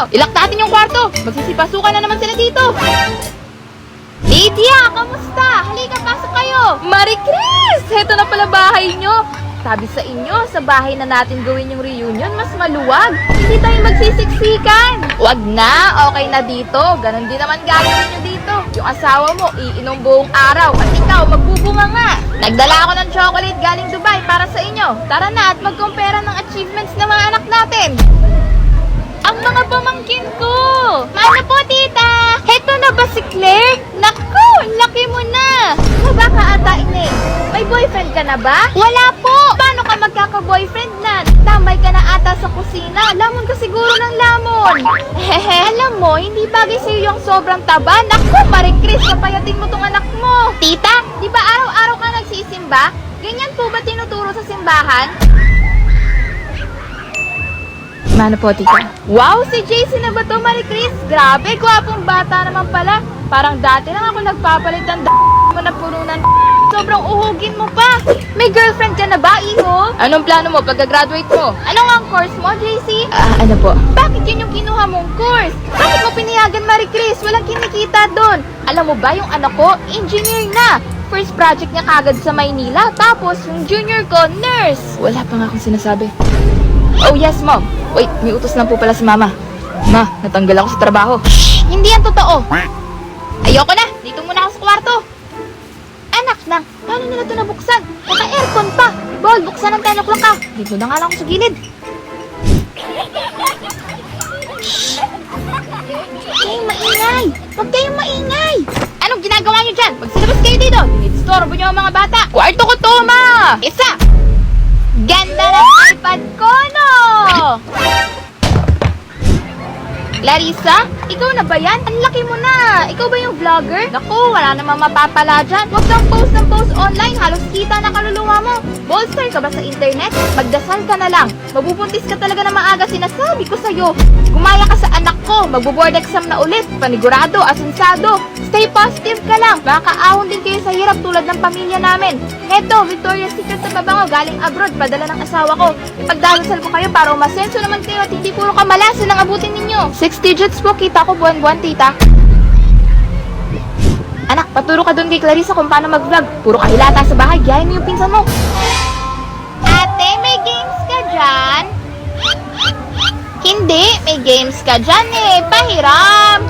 Ilak natin yung kwarto. Magsisipasukan na naman sila dito. Lydia, kamusta? Halika, pasok kayo. Marie Chris, heto na pala bahay nyo. Sabi sa inyo, sa bahay na natin gawin yung reunion, mas maluwag. Hindi tayo magsisiksikan. Wag na, okay na dito. Ganon din naman gagawin nyo dito. Yung asawa mo, iinom buong araw. At ikaw, magbubunga nga. Nagdala ako ng chocolate galing Dubai para sa inyo. Tara na at magkumpera ng achievements ng mga anak natin. Ang mga pamangkin ko! Paano po, tita? Heto na ba si Claire? Naku, laki mo na! Maba ka ata, Ineng. May boyfriend ka na ba? Wala po! Paano ka magkaka-boyfriend na? Tambay ka na ata sa kusina. Lamon ka siguro ng lamon. Hehe, alam mo, hindi bagay sa'yo yung sobrang taba. Naku, Marie Chris, kapayatin mo tong anak mo. Tita, di ba araw-araw ka nagsisimba? Ganyan po ba tinuturo sa simbahan? Mano po, tita? Wow, si JC na ba to, Marie Chris? Grabe, gwapong bata naman pala. Parang dati lang ako nagpapalit ng mo na purunan. Sobrang uhugin mo pa. May girlfriend ka na ba, iho? Anong plano mo pagka-graduate mo? Ano nga ang course mo, JC? Ano po? Bakit yun yung kinuha mong course? Bakit mo pinayagan, Marie Chris? Walang kinikita doon. Alam mo ba, yung anak ko, engineer na. First project niya kagad sa Maynila. Tapos, yung junior ko, nurse. Wala pa nga akong sinasabi. Oh yes, mom. Wait, may utos lang po pala si mama. Ma, natanggal ako sa trabaho. Shh! Hindi yan totoo. Ayoko na. Dito muna ako sa kwarto. Anak na, paano nila ito nabuksan? Naka-aircon pa. Bol, buksan ng 10 o'clock ka. Dito na nga lang ako sa gilid. Shh! Huwag kayong maingay. Huwag kayong maingay. Anong ginagawa niyo dyan? Magsilabas kayo dito. Dinidistorbo niyo ang mga bata. Kwarto ko to, ma. Isa. Ganda ng iPad ko, no? Larissa, ikaw na ba yan? Ang laki mo na! Ikaw ba yung vlogger? Naku, wala namang mapapala dyan. Huwag kang post ng post online. Halos kita na kaluluwa mo. Bolster ka ba sa internet? Magdasal ka na lang. Mabubuntis ka talaga na maaga. Sinasabi ko sa'yo. Gumaya ka sa anak ko. Magbo-board exam na ulit. Panigurado, asensado. Stay positive ka lang. Makakaahon din kayo sa hirap tulad ng pamilya namin. Heto, Victoria's Secret sa babango galing abroad. Padala ng asawa ko. Ipagdarasal ko kayo para umasenso naman kayo at hindi puro kamalasan ang abutin ninyo. 6 digits po, kita ko buwan-buwan, tita. Anak, paturo ka doon kay Clarissa kung paano mag-vlog. Puro kahilata sa bahay, gayahin mo yung pinsan mo. Ate, may games ka dyan? Hindi, may games ka dyan eh. Pahiram.